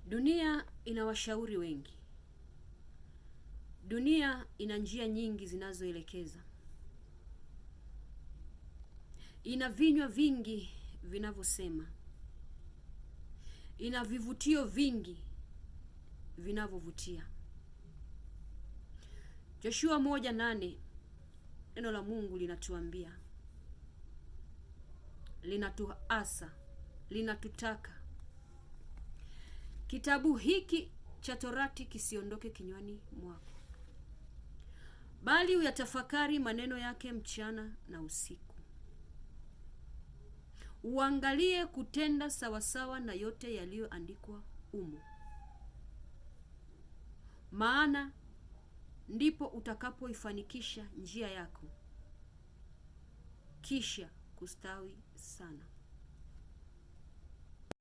Dunia ina washauri wengi. Dunia ina njia nyingi zinazoelekeza. Ina vinywa vingi vinavyosema. Ina vivutio vingi vinavyovutia. Joshua 1:8 neno la Mungu linatuambia, linatuasa, linatutaka kitabu hiki cha Torati kisiondoke kinywani mwako, bali uyatafakari maneno yake mchana na usiku, uangalie kutenda sawasawa na yote yaliyoandikwa humo, maana ndipo utakapoifanikisha njia yako, kisha kustawi sana.